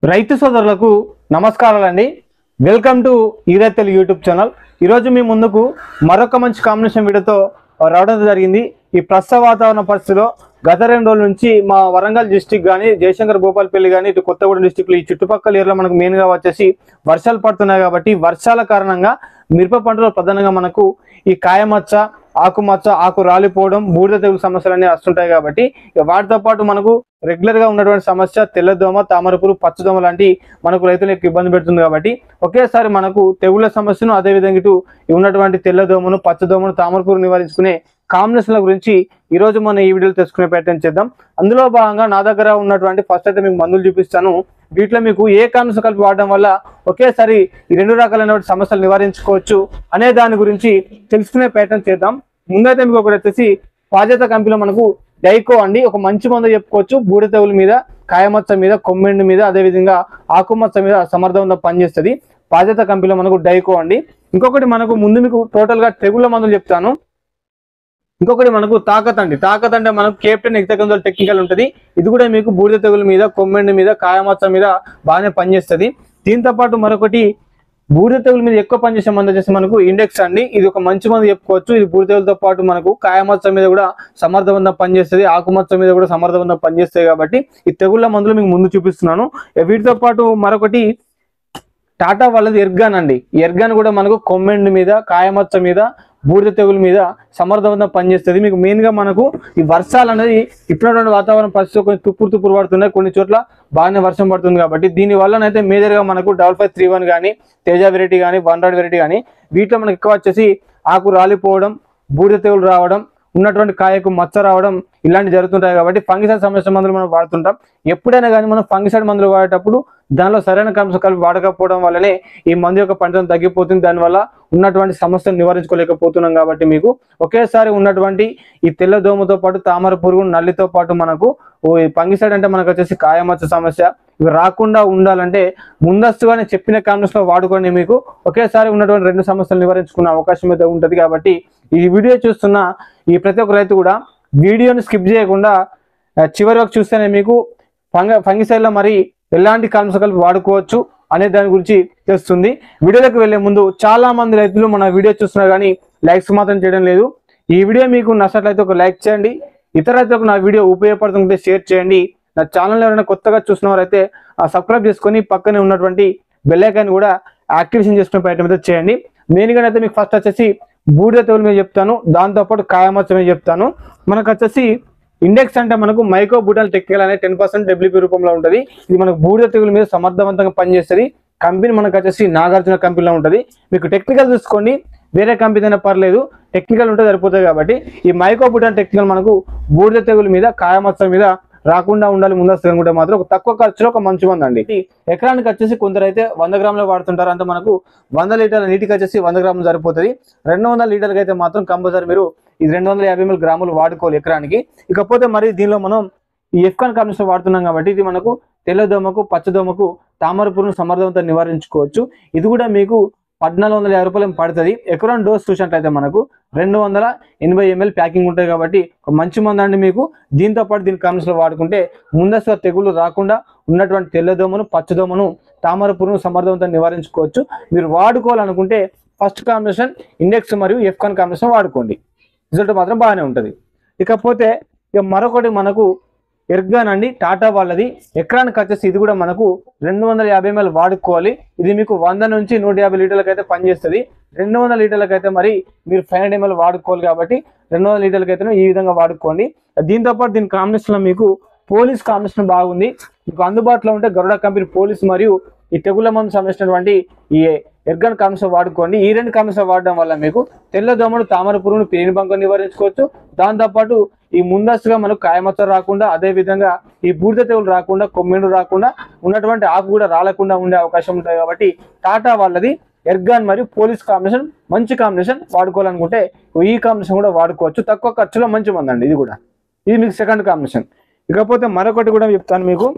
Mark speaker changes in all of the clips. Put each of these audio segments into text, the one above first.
Speaker 1: రైతు సోదరులకు నమస్కారాలండి. వెల్కమ్ టు ఈరైతు యూట్యూబ్ ఛానల్. ఈరోజు మీ ముందుకు మరొక మంచి కాంబినేషన్ వీడియోతో రావడం జరిగింది. ఈ ప్రస్తుత వాతావరణ పరిస్థితిలో గత 2 రోజుల నుంచి మా వరంగల్ డిస్టిక్ కానీ, జయశంకర్ భూపాలపల్లి కానీ, ఇటు కొత్తగూడెం డిస్టిక్లో ఈ చుట్టుపక్కల ఏరియాలో మనకు మెయిన్గా వచ్చేసి వర్షాలు పడుతున్నాయి. కాబట్టి వర్షాల కారణంగా మిరప పంటలో ప్రధానంగా మనకు ఈ కాయమచ్చ, ఆకుమచ్చ, ఆకు రాలిపోవడం, బూడిద తెగులు సమస్యలు అనేవి వస్తుంటాయి. కాబట్టి వాటితో పాటు మనకు రెగ్యులర్గా ఉన్నటువంటి సమస్య తెల్లదోమ, తామరపురు, పచ్చదోమ లాంటి మనకు రైతులకు ఇబ్బంది పెడుతుంది. కాబట్టి ఒకేసారి మనకు తెగుళ్ళ సమస్యను, అదేవిధంగా ఇటు ఉన్నటువంటి తెల్లదోమను, పచ్చదోమను, తామరపురు నివారించుకునే కాంబినేషన్ల గురించి ఈరోజు మనం ఈ వీడియోలో తెలుసుకునే ప్రయత్నం చేద్దాం. అందులో భాగంగా నా దగ్గర ఉన్నటువంటి ఫస్ట్ అయితే మీకు మందులు చూపిస్తాను. వీటిలో మీకు ఏ కాంబినేషన్ కలిపి వాడడం వల్ల ఒకేసారి ఈ 2 రకాలైన సమస్యలు నివారించుకోవచ్చు అనే దాని గురించి తెలుసుకునే ప్రయత్నం చేద్దాం. ముందైతే మీకు ఒకటి వచ్చేసి పాజేత కంపెనీలో మనకు డైకో అండి, ఒక మంచి మందు చెప్పుకోవచ్చు. బూడిద తెగుల మీద, కాయమచ్చ మీద, కొమ్మెండు మీద, అదేవిధంగా ఆకుమచ్చ మీద సమర్థవంతంగా పనిచేస్తుంది. పాజేత కంపెనీలో మనకు డైకో అండి. ఇంకొకటి మనకు ముందు మీకు టోటల్గా తెగుళ్ళ మందులు చెప్తాను. ఇంకొకటి మనకు తాకత్ అండి. తాకత్ అంటే మనకు కెప్టెన్ ఎగ్జాకంజోల్ టెక్నికల్ ఉంటుంది. ఇది కూడా మీకు బూడిద తెగుల మీద, కొమ్మెండు మీద, కాయమచ్చ మీద బాగానే పనిచేస్తుంది. దీంతో పాటు మరొకటి బూడిద తెగుల మీద ఎక్కువ పనిచేసే మందు వచ్చేసి మనకు ఇండెక్స్ అండి. ఇది ఒక మంచి మందు చెప్పుకోవచ్చు. ఇది బూడిద తెగులతో పాటు మనకు కాయమచ్చ మీద కూడా సమర్థవంతంగా పనిచేస్తుంది, ఆకుమచ్చ మీద కూడా సమర్థవంతంగా పనిచేస్తాయి. కాబట్టి ఈ తెగుళ్ళ మందులు మీకు ముందు చూపిస్తున్నాను. వీటితో పాటు మరొకటి టాటా వాళ్ళది ఎర్గాన్ అండి. ఎర్గాన్ కూడా మనకు కొమ్మెండు మీద, కాయమచ్చ మీద, బూడిద తెగుల మీద సమర్థవంతంగా పనిచేస్తుంది. మీకు మెయిన్గా మనకు ఈ వర్షాలు అనేది ఇప్పుడున్నటువంటి వాతావరణ పరిస్థితులు కొంచెం తుప్పురు పడుతున్నాయి, కొన్ని చోట్ల బాగానే వర్షం పడుతుంది. కాబట్టి దీని వల్లనైతే మేజర్గా మనకు 5531 కానీ, తేజ వెరైటీ కానీ, 100 వెరైటీ కానీ వీటిలో మనకు ఎక్కువ వచ్చేసి ఆకు రాలిపోవడం, బూడిద తెగులు రావడం, ఉన్నటువంటి కాయకు మచ్చ రావడం ఇలాంటివి జరుగుతుంటాయి. కాబట్టి ఫంగిసైడ్ సమస్య మందులు మనం వాడుతుంటాం. ఎప్పుడైనా కానీ మనం ఫంగిసైడ్ మందులు వాడేటప్పుడు దానిలో సరైన కాంబినేషన్ కలిపి వాడకపోవడం వల్లనే ఈ మందు యొక్క పంటను తగ్గిపోతుంది. దానివల్ల ఉన్నటువంటి సమస్యను నివారించుకోలేకపోతున్నాం. కాబట్టి మీకు ఒకేసారి ఉన్నటువంటి ఈ తెల్లదోమతో పాటు, తామర పురుగు, నల్లితో పాటు మనకు ఈ ఫంగిసైడ్ అంటే మనకు వచ్చేసి కాయమచ్చ సమస్య ఇవి రాకుండా ఉండాలంటే ముందస్తుగానే చెప్పిన కాంబినేషన్లో వాడుకొని మీకు ఒకేసారి ఉన్నటువంటి 2 సమస్యలు నివారించుకునే అవకాశం అయితే ఉంటుంది. కాబట్టి ఈ వీడియో చూస్తున్న ఈ ప్రతి ఒక్క రైతు కూడా వీడియోని స్కిప్ చేయకుండా చివరి వరకు చూస్తేనే మీకు ఫంగిసైడ్లో మరి ఎలాంటి కాంబినేషన్ కలిపి వాడుకోవచ్చు అనే దాని గురించి తెలుస్తుంది. వీడియోలోకి వెళ్లే ముందు చాలా మంది రైతులు మన వీడియో చూస్తున్నారు కానీ లైక్స్ మాత్రం చేయడం లేదు. ఈ వీడియో మీకు నచ్చినట్లయితే ఒక లైక్ చేయండి. ఇతర రైతులకు నా వీడియో ఉపయోగపడుతుంటే షేర్ చేయండి. నా ఛానల్ ఎవరైనా కొత్తగా చూసినవారైతే సబ్స్క్రైబ్ చేసుకొని పక్కనే ఉన్నటువంటి బెల్ ఐకాన్ కూడా యాక్టివేషన్ చేసుకునే ప్రయత్నం అయితే చేయండి. మెయిన్గా అయితే మీకు ఫస్ట్ వచ్చేసి బూడిద తెగుల మీద చెప్తాను, దాంతోపాటు కాయమచ్చ మీద చెప్తాను. మనకు వచ్చేసి ఇండెక్స్ అంటే మనకు మైక్రో బూటల్ టెక్నికల్ అనే 10% డబ్ల్యూపీ రూపంలో ఉంటుంది. ఇది మనకు బూడిద తెగుల మీద సమర్థవంతంగా పనిచేస్తుంది. కంపెనీ మనకు వచ్చేసి నాగార్జున కంపెనీలో ఉంటుంది. మీకు టెక్నికల్ చూసుకోండి, వేరే కంపెనీ అయినా పర్లేదు, టెక్నికల్ ఉంటే సరిపోతుంది. కాబట్టి ఈ మైక్రో బూటల్ టెక్నికల్ మనకు బూడిద తెగుల మీద, కాయమచ్చ మీద రాకుండా ఉండాలి ముందస్తు అనుకుంటే మాత్రం ఒక తక్కువ ఖర్చులో ఒక మంచి మంది అండి. ఎకరానికి వచ్చేసి కొందరైతే 100 గ్రాములు వాడుతుంటారు. అంటే మనకు 100 లీటర్ల నీటికి వచ్చేసి 100 గ్రాములు సరిపోతుంది. 200 లీటర్కి అయితే మాత్రం కంపల్సరీ మీరు ఇది 250 గ్రాములు వాడుకోవాలి ఎకరానికి. ఇకపోతే మరి దీనిలో మనం ఈ ఎఫ్కాన్ కాంబినేషన్ వాడుతున్నాం కాబట్టి ఇది మనకు తెల్లదోమకు, పచ్చదోమకు, తామర పురుగును సమర్థవంతంగా నివారించుకోవచ్చు. ఇది కూడా మీకు 1450 రూపాయలు పడుతుంది. ఎకరం డోస్ చూసినట్లయితే మనకు 280 ml ప్యాకింగ్ ఉంటుంది. కాబట్టి ఒక మంచి మందు అండి మీకు. దీంతో పాటు దీని కాంబినేషన్లో వాడుకుంటే ముందస్తుగా తెగులు రాకుండా ఉన్నటువంటి తెల్లదోమను, పచ్చదోమను, తామర పురుగును సమర్థవంతంగా నివారించుకోవచ్చు. మీరు వాడుకోవాలనుకుంటే ఫస్ట్ కాంబినేషన్ ఇండెక్స్ మరియు ఎఫ్కాన్ కాంబినేషన్ వాడుకోండి, రిజల్ట్ మాత్రం బాగానే ఉంటుంది. ఇకపోతే ఇక మరొకటి మనకు ఎర్గాన్ అండి, టాటా వాళ్ళది. ఎకరానికి వచ్చేసి ఇది కూడా మనకు 250 ml వాడుకోవాలి. ఇది మీకు 100 నుంచి 150 లీటర్లకు అయితే పనిచేస్తుంది. 200 లీటర్లకు అయితే మరి మీరు 500 ml వాడుకోవాలి. కాబట్టి 200 లీటర్లకు అయితే ఈ విధంగా వాడుకోండి. దీంతో పాటు దీని కాంబినేషన్లో మీకు పోలీస్ కాంబినేషన్ బాగుంది. మీకు అందుబాటులో ఉంటే గరుడ కంపెనీ పోలీస్ మరియు ఈ తెగుళ్ళ మందు సంబంధించినటువంటి ఈ ఎర్గాన్ కాంబినేషన్ వాడుకోండి. ఈ 2 కాంబినేషన్ వాడడం వల్ల మీకు తెల్లదోమను, తామర పురుగును, పేను బంకను నివారించుకోవచ్చు. దాంతోపాటు ఈ ముందస్తుగా మనకు కాయమచ్చ రాకుండా, అదేవిధంగా ఈ బూడిద తెగులు రాకుండా, కొమ్మెండు రాకుండా, ఉన్నటువంటి ఆకు కూడా రాలకుండా ఉండే అవకాశం ఉంటుంది. కాబట్టి టాటా వాళ్ళది ఎర్గాన్ మరియు పోలీస్ కాంబినేషన్ మంచి కాంబినేషన్. వాడుకోవాలనుకుంటే ఈ కాంబినేషన్ కూడా వాడుకోవచ్చు. తక్కువ ఖర్చులో మంచి మంది అండి ఇది కూడా. ఇది మీకు సెకండ్ కాంబినేషన్. ఇకపోతే మరొకటి కూడా చెప్తాను మీకు.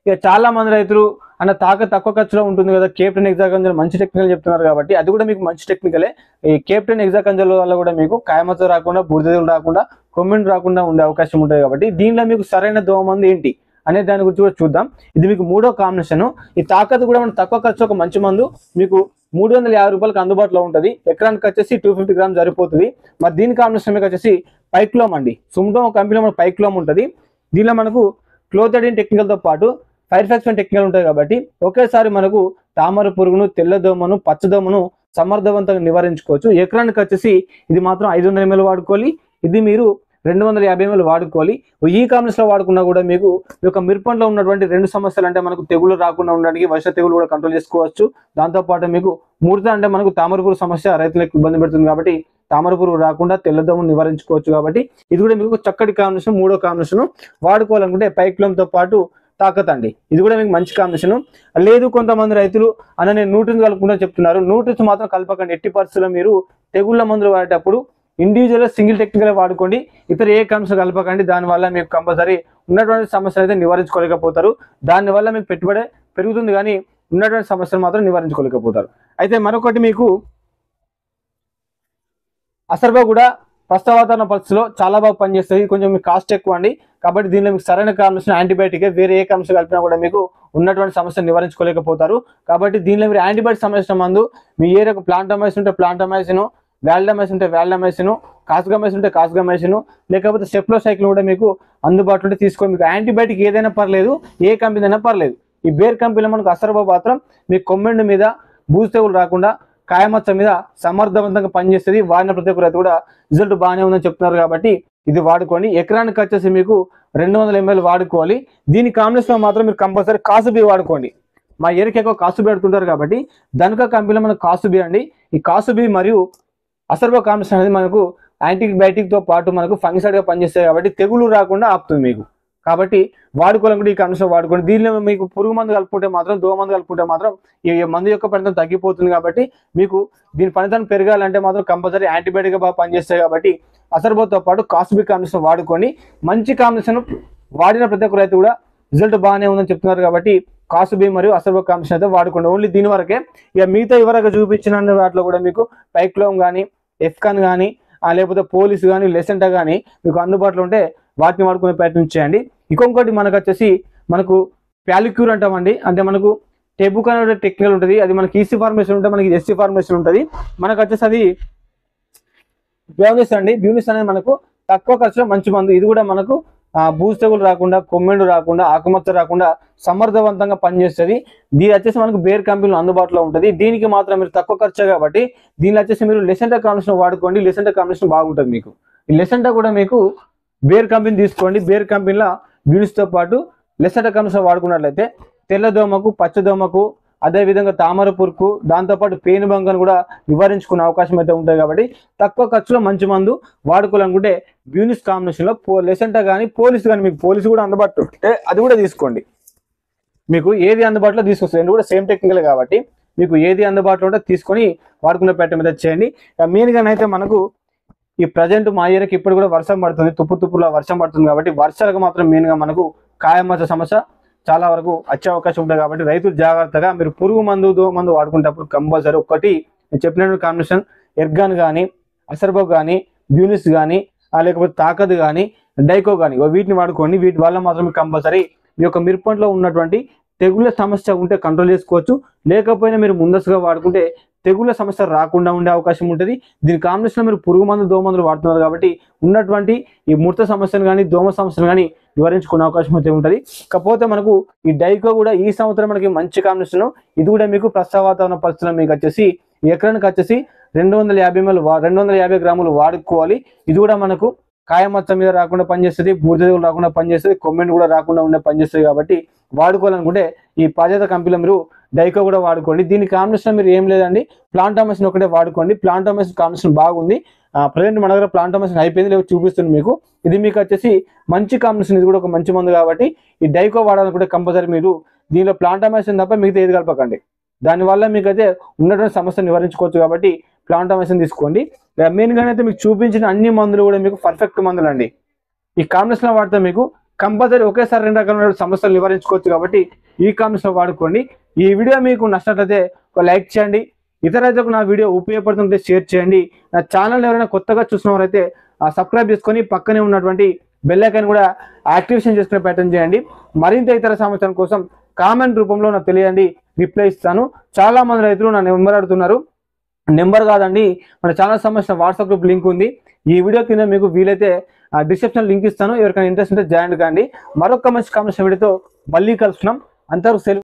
Speaker 1: ఇక చాలా మంది రైతులు అన్న తక్కువ ఖర్చులో ఉంటుంది కదా, కెప్టెన్ ఎగ్జాకంజోల్ మంచి టెక్నికల్ చెప్తున్నారు. కాబట్టి అది కూడా మీకు మంచి టెక్నికలే. ఈ కెప్టెన్ ఎగ్జాకంజోల్ వల్ల కూడా మీకు కాయమచ్చ రాకుండా, బూడిద తెగులు రాకుండా, కొమ్మెండు రాకుండా ఉండే అవకాశం ఉంటుంది. కాబట్టి దీనిలో మీకు సరైన దోమ మందు ఏంటి అనే దాని గురించి కూడా చూద్దాం. ఇది మీకు మూడో కాంబినేషన్. ఈ తాకత్ కూడా మనం తక్కువ ఖర్చు ఒక మంచి మందు మీకు 350 రూపాయలకు అందుబాటులో ఉంటుంది. ఎకరానికి వచ్చేసి 250 గ్రామ్ సరిపోతుంది. మరి దీని కాంబినేషన్ మీకు వచ్చేసి పైక్లోమ్ అండి. సుమ్టోమో కంపెనీలో మన పైక్లోమ్ ఉంటుంది. దీనిలో మనకు క్లోథడిన్ టెక్నికల్తో పాటు ఫైర్ఫాక్షన్ టెక్నికల్ ఉంటుంది కాబట్టి ఒకేసారి మనకు తామర పురుగును, తెల్లదోమను, పచ్చదోమను సమర్థవంతంగా నివారించుకోవచ్చు. ఎకరానికి వచ్చేసి ఇది మాత్రం 500 ml వాడుకోవాలి. ఇది మీరు 250 ml వాడుకోవాలి. ఈ కాంబినేషన్లో వాడుకున్నా కూడా మీకు ఈ యొక్క మిరపంలో ఉన్నటువంటి 2 సమస్యలు అంటే మనకు తెగులు రాకుండా ఉండడానికి వర్ష తెగులు కూడా కంట్రోల్ చేసుకోవచ్చు. దాంతోపాటు మీకు ముడత అంటే మనకు తామర పురుగు సమస్య రైతులకు ఇబ్బంది పెడుతుంది కాబట్టి తామర పురుగు రాకుండా తెల్లదోమను నివారించుకోవచ్చు. కాబట్టి ఇది కూడా మీకు చక్కటి కాంబినేషన్. మూడో కాంబినేషన్ వాడుకోవాలనుకుంటే పైక్లోమ్తో పాటు తాకత్ అండి. ఇది కూడా మీకు మంచి కాంబినేషన్. లేదు కొంతమంది రైతులు అన్న నేను న్యూట్రిన్స్ కలుపుకుంటా చెప్తున్నారు. న్యూట్రిన్స్ మాత్రం కలపకండి. ఎట్టి పరిస్థితుల్లో మీరు తెగుళ్ళ మందులు వాడేటప్పుడు ఇండివిజువల్గా సింగిల్ టెక్నికల్ వాడుకోండి. ఇతర ఏ కాంబినేషన్ కలపకండి. దానివల్ల మీకు కంపల్సరీ ఉన్నటువంటి సమస్యలు అయితే నివారించుకోలేకపోతారు. దానివల్ల మీకు పెట్టుబడి పెరుగుతుంది కానీ ఉన్నటువంటి సమస్యలు మాత్రం నివారించుకోలేకపోతారు. అయితే మరొకటి మీకు అసర్బా కూడా ప్రస్తుత వాతావరణ పరిస్థితిలో చాలా బాగా పనిచేస్తుంది. కొంచెం మీకు కాస్ట్ ఎక్కువ అండి. కాబట్టి దీనిలో మీకు సరైన కాంబినేషన్ యాంటీబయాటికే. వేరే ఏ కాంబినేషన్ కలిపినా కూడా మీకు ఉన్నటువంటి సమస్యను నివారించుకోలేకపోతారు. కాబట్టి దీనిలో మీరు యాంటీబయాటిక్ సంబంధించిన మందు మీ ఏరియాకు ప్లాంటమైసిన్ ఉంటే ప్లాంటమైసిన్, వాల్డమైసిన్ ఉంటే వాల్డమైసిన్, కాస్గమైసిన్ ఉంటే కాస్గమైసిన్, లేకపోతే సెఫ్లోసైక్లిన్ కూడా మీకు అందుబాటులో ఉంటే తీసుకోండి. మీకు యాంటీబయాటిక్ ఏదైనా పర్లేదు, ఏ కంపెనీ అయినా పర్లేదు. ఈ బేర్ కంపెనీలో మనకు అసర్బా మాత్రం మీ కొమ్మెండు మీద బూజు తెగులు రాకుండా కాయమచ్చ మీద సమర్థవంతంగా పనిచేస్తుంది. వాడిన ప్రతి ఒక్క రైతు కూడా రిజల్ట్ బాగానే ఉందని చెప్తున్నారు కాబట్టి ఇది వాడుకోండి. ఎకరానికి వచ్చేసి మీకు 200 ml వాడుకోవాలి. దీని కాంబినేషన్ మాత్రం మీరు కంపల్సరీ కాసుబీ వాడుకోండి. మా ఏరియాకి ఎక్కువ కాసుబీ ఆడుతుంటారు కాబట్టి ధనుక కంపెనీలో మనకు కాసుబీ అండి. ఈ కాసుబీ మరియు అసర్బా కాంబినేషన్ అనేది మనకు యాంటీబయాటిక్తో పాటు మనకు ఫంగిసైడ్గా పనిచేస్తాయి కాబట్టి తెగులు రాకుండా ఆపుతుంది మీకు. కాబట్టి వాడుకోవాలనుకుంటే ఈ కాంబినేషన్ వాడుకోండి. దీనిలో మీకు పురుగు మందు కలుపుకుంటే మాత్రం, దోమ మందు కలుపుకుంటే మాత్రం ఈ మందు యొక్క పనితనం తగ్గిపోతుంది. కాబట్టి మీకు దీని పనితనం పెరగాలంటే మాత్రం కంపల్సరీ యాంటీబయాటిక్గా బాగా పనిచేస్తాయి. కాబట్టి అసర్బాతో పాటు కాసుబీ కాంబినేషన్ వాడుకొని మంచి కాంబినేషన్ వాడిన ప్రతి ఒక్క రైతు కూడా రిజల్ట్ బాగానే ఉందని చెప్తున్నారు. కాబట్టి కాసుబీ మరియు అసర్బా కాంబినేషన్ అయితే వాడుకోండి. ఓన్లీ దీని వరకే. ఇక మిగతా ఇవరకు చూపించిన వాటిలో కూడా మీకు పైక్లోమ్ కానీ, ఎఫ్కాన్ కానీ, లేకపోతే పోలీస్ కానీ, లెసెంటా కానీ మీకు అందుబాటులో ఉంటే వాటిని వాడుకునే ప్రయత్నం చేయండి. ఇంకొకటి మనకు వచ్చేసి మనకు ప్యాలిక్యూర్ అంటామండి. అంటే మనకు టెబుక్ అనే టెక్నికల్ ఉంటుంది. అది మనకి ఈసీ ఫార్మేషన్ ఉంటుంది, మనకి ఎస్సీ ఫార్మేషన్ ఉంటుంది. మనకు వచ్చేసి అది బ్యూనిస్ అండి. బ్యూనిస్ అనేది మనకు తక్కువ ఖర్చులో మంచి మందు. ఇది కూడా మనకు బూజు తెగులు రాకుండా, కొమ్మెండు రాకుండా, ఆకుమచ్చ రాకుండా సమర్థవంతంగా పనిచేస్తుంది. దీని వచ్చేసి మనకు బేర్ కంపెనీలో అందుబాటులో ఉంటుంది. దీనికి మాత్రం మీరు తక్కువ ఖర్చు కాబట్టి దీనిలో వచ్చేసి మీరు లెసెంటా కాంబినేషన్ వాడుకోండి. లెసెంటా కాంబినేషన్ బాగుంటుంది మీకు. ఈ లెసెంటా కూడా మీకు బేర్ కంపెనీ తీసుకోండి. బేర్ కంపెనీలో బ్యూనిస్తో పాటు లెసెంటా కాంబినేషన్ వాడుకున్నట్లయితే తెల్లదోమకు, పచ్చదోమకు, అదేవిధంగా తామర పురుగు, దాంతోపాటు పేనుబంకను కూడా నివారించుకునే అవకాశం అయితే ఉంటుంది. కాబట్టి తక్కువ ఖర్చులో మంచి మందు వాడుకోవాలనుకుంటే బ్యూనిస్ కాంబినేషన్లో లెసెంటా కానీ, పోలీస్ కానీ, మీకు పోలీస్ కూడా అందుబాటులో ఉంటే అది కూడా తీసుకోండి. మీకు ఏది అందుబాటులో తీసుకొస్తుంది. రెండు కూడా సేమ్ టెక్నికల్ కాబట్టి మీకు ఏది అందుబాటులో ఉంటే తీసుకొని వాడుకునే ప్రయత్నం అయితే చేయండి. మెయిన్గా అయితే మనకు ఈ ప్రజెంట్ మా ఏరియాకి ఇప్పుడు కూడా వర్షం పడుతుంది, తుప్పులా వర్షం పడుతుంది. కాబట్టి వర్షాలకు మాత్రం మెయిన్గా మనకు కాయమచ్చ సమస్య చాలా వరకు వచ్చే అవకాశం ఉంటుంది. కాబట్టి రైతులు జాగ్రత్తగా మీరు పురుగు మందు, దోమ మందు వాడుకునేటప్పుడు కంపల్సరీ ఒకటి నేను చెప్పినటువంటి కాంబినేషన్ ఎర్గాన్ కానీ, అసర్బా కానీ, బ్యూనిస్ కానీ, లేకపోతే తాకత్ కానీ, డైకో కానీ వీటిని వాడుకోండి. వీటి వల్ల మాత్రం కంపల్సరీ మీ యొక్క మిరపంలో ఉన్నటువంటి తెగుళ్ళ సమస్య ఉంటే కంట్రోల్ చేసుకోవచ్చు. లేకపోయినా మీరు ముందస్తుగా వాడుకుంటే తెగుళ్ళ సమస్య రాకుండా ఉండే అవకాశం ఉంటుంది. దీని కాంబినేషన్లో మీరు పురుగు మందు, దోమ మందులు వాడుతున్నారు కాబట్టి ఉన్నటువంటి ఈ ముడత సమస్యను కానీ, దోమ సమస్యను కానీ నివారించుకునే అవకాశం అయితే ఉంటుంది. కాకపోతే మనకు ఈ డైకో కూడా ఈ సంవత్సరం మనకి మంచి కాంబినేషన్. ఇది కూడా మీకు ప్రస్తుత వాతావరణ పరిస్థితుల్లో మీకు వచ్చేసి ఎకరానికి వచ్చేసి 250 గ్రాములు వాడుకోవాలి. ఇది కూడా మనకు కాయమచ్చ మీద రాకుండా పనిచేస్తుంది, బూడిద తెగులు రాకుండా పనిచేస్తుంది, కొమ్మెంట్ కూడా రాకుండా ఉండే పనిచేస్తుంది. కాబట్టి వాడుకోవాలనుకుంటే ఈ పాజేత కంపెనీలో మీరు డైకో కూడా వాడుకోండి. దీని కాంబినేషన్ మీరు ఏం లేదండి, ప్లాంటమైసిన్ ఒకటే వాడుకోండి. ప్లాంటమైసిన్ కాంబినేషన్ బాగుంది. ప్రజెంట్ మన దగ్గర ప్లాంటమైసిన్ అయిపోయింది, లేకపోతే చూపిస్తుంది మీకు. ఇది మీకు వచ్చేసి మంచి కాంబినేషన్. ఇది కూడా ఒక మంచి మందు కాబట్టి ఈ డైకో వాడాలనుకుంటే కంపల్సరీ మీరు దీనిలో ప్లాంటమైసిన్ తప్ప మిగతా ఏది కలపకండి. దానివల్ల మీకు అయితే ఉన్నటువంటి సమస్యను నివారించుకోవచ్చు. కాబట్టి ప్లాంటమైసిన్ తీసుకోండి. మెయిన్గా అయితే మీకు చూపించిన అన్ని మందులు కూడా మీకు పర్ఫెక్ట్ మందులు అండి. ఈ కాంబినేషన్లో వాడితే మీకు కంపల్సరీ ఒకేసారి 2 రకాల సమస్యలు నివారించుకోవచ్చు. కాబట్టి ఈ కాంబినేషన్లో వాడుకోండి. ఈ వీడియో మీకు నచ్చినట్లయితే ఒక లైక్ చేయండి. ఇతర రైతులకు నా వీడియో ఉపయోగపడుతుంటే షేర్ చేయండి. నా ఛానల్ ఎవరైనా కొత్తగా చూసిన వారైతే సబ్స్క్రైబ్ చేసుకొని పక్కనే ఉన్నటువంటి బెల్ ఐకాన్ కూడా యాక్టివేషన్ చేసుకునే ప్రయత్నం చేయండి. మరింత ఇతర సమాచారం కోసం కామెంట్ రూపంలో నాకు తెలియండి, రిప్లై ఇస్తాను. చాలా మంది రైతులు నా నెంబర్ అడుగుతున్నారు. నెంబర్ కాదండి, మన ఛానల్ సంబంధించిన వాట్సాప్ గ్రూప్ లింక్ ఉంది. ఈ వీడియో కింద మీకు వీలైతే డిస్క్రిప్షన్ లింక్ ఇస్తాను. ఎవరికైనా ఇంట్రెస్ట్ ఉంటే జాయిన్ కాండి. మరొక మంచి కాంబినేషన్ వీడియోతో మళ్ళీ కలుస్తున్నాం. అంతవరకు సెలవు.